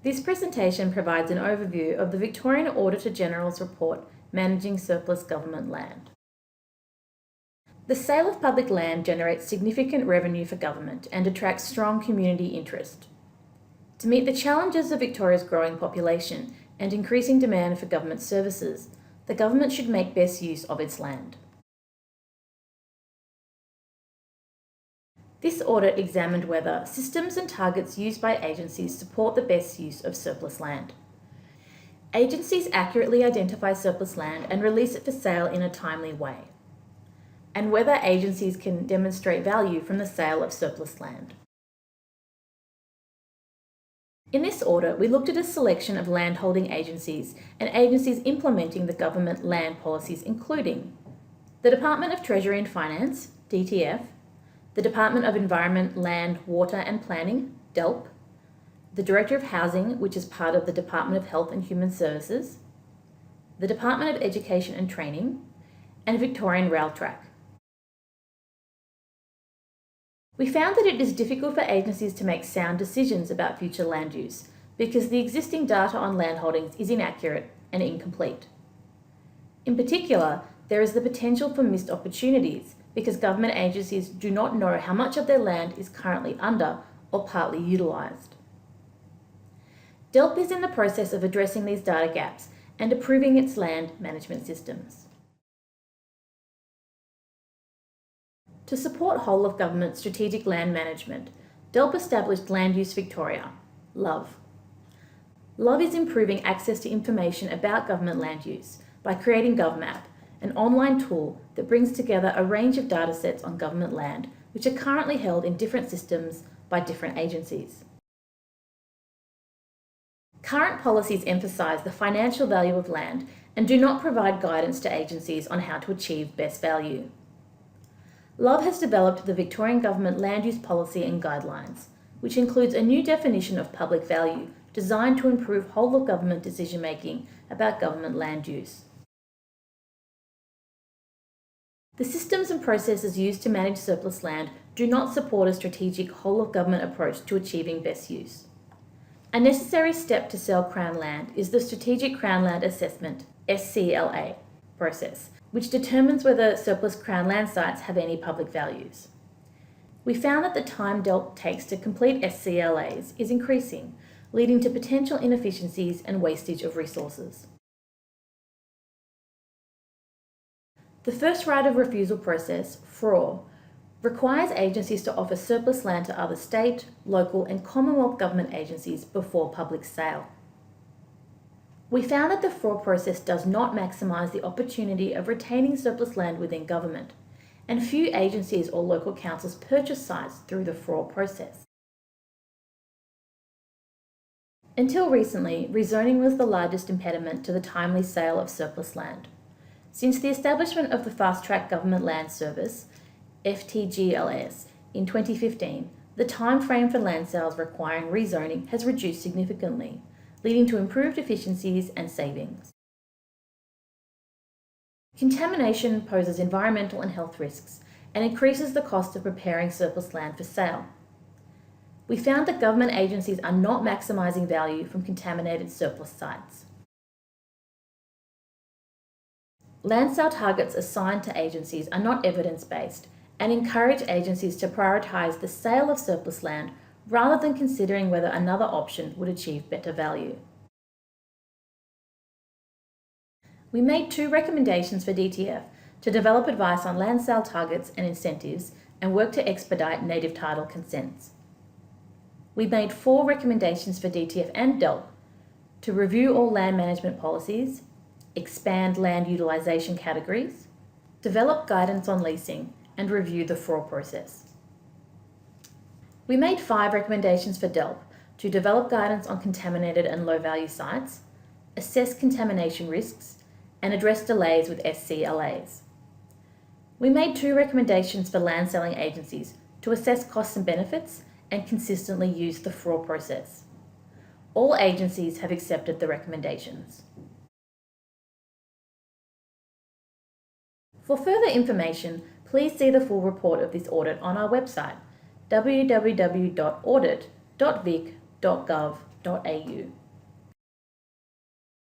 This presentation provides an overview of the Victorian Auditor-General's report, Managing Surplus Government Land. The sale of public land generates significant revenue for government and attracts strong community interest. To meet the challenges of Victoria's growing population and increasing demand for government services, the government should make best use of its land. This audit examined whether systems and targets used by agencies support the best use of surplus land. Agencies accurately identify surplus land and release it for sale in a timely way, and whether agencies can demonstrate value from the sale of surplus land. In this audit, we looked at a selection of landholding agencies and agencies implementing the government land policies, including the Department of Treasury and Finance, DTF, the Department of Environment, Land, Water and Planning, DELP, the Director of Housing, which is part of the Department of Health and Human Services, the Department of Education and Training, and Victorian Rail Track. We found that it is difficult for agencies to make sound decisions about future land use because the existing data on landholdings is inaccurate and incomplete. In particular, there is the potential for missed opportunities because government agencies do not know how much of their land is currently under or partly utilised. DELP is in the process of addressing these data gaps and improving its land management systems. To support whole-of-government strategic land management, DELP established Land Use Victoria, LOVE. LOVE is improving access to information about government land use by creating GovMap, an online tool that brings together a range of datasets on government land which are currently held in different systems by different agencies. Current policies emphasise the financial value of land and do not provide guidance to agencies on how to achieve best value. LOVE has developed the Victorian Government Land Use Policy and Guidelines, which includes a new definition of public value designed to improve whole-of-government decision-making about government land use. The systems and processes used to manage surplus land do not support a strategic whole-of-government approach to achieving best use. A necessary step to sell Crown land is the Strategic Crown Land Assessment (SCLA) process, which determines whether surplus Crown land sites have any public values. We found that the time DELP takes to complete SCLAs is increasing, leading to potential inefficiencies and wastage of resources. The first right of refusal process, FRAW, requires agencies to offer surplus land to other state, local and Commonwealth government agencies before public sale. We found that the FRAW process does not maximise the opportunity of retaining surplus land within government, and few agencies or local councils purchase sites through the FRAW process. Until recently, rezoning was the largest impediment to the timely sale of surplus land. Since the establishment of the Fast Track Government Land Service, FTGLS, in 2015, the time frame for land sales requiring rezoning has reduced significantly, leading to improved efficiencies and savings. Contamination poses environmental and health risks and increases the cost of preparing surplus land for sale. We found that government agencies are not maximising value from contaminated surplus sites. Land sale targets assigned to agencies are not evidence-based and encourage agencies to prioritise the sale of surplus land rather than considering whether another option would achieve better value. We made 2 recommendations for DTF to develop advice on land sale targets and incentives and work to expedite native title consents. We made 4 recommendations for DTF and DELP to review all land management policies, expand land utilisation categories, develop guidance on leasing, and review the FRAW process. We made 5 recommendations for DELP to develop guidance on contaminated and low-value sites, assess contamination risks, and address delays with SCLAs. We made 2 recommendations for land selling agencies to assess costs and benefits and consistently use the FRAW process. All agencies have accepted the recommendations. For further information, please see the full report of this audit on our website, www.audit.vic.gov.au. www.auditor-general.gov.au.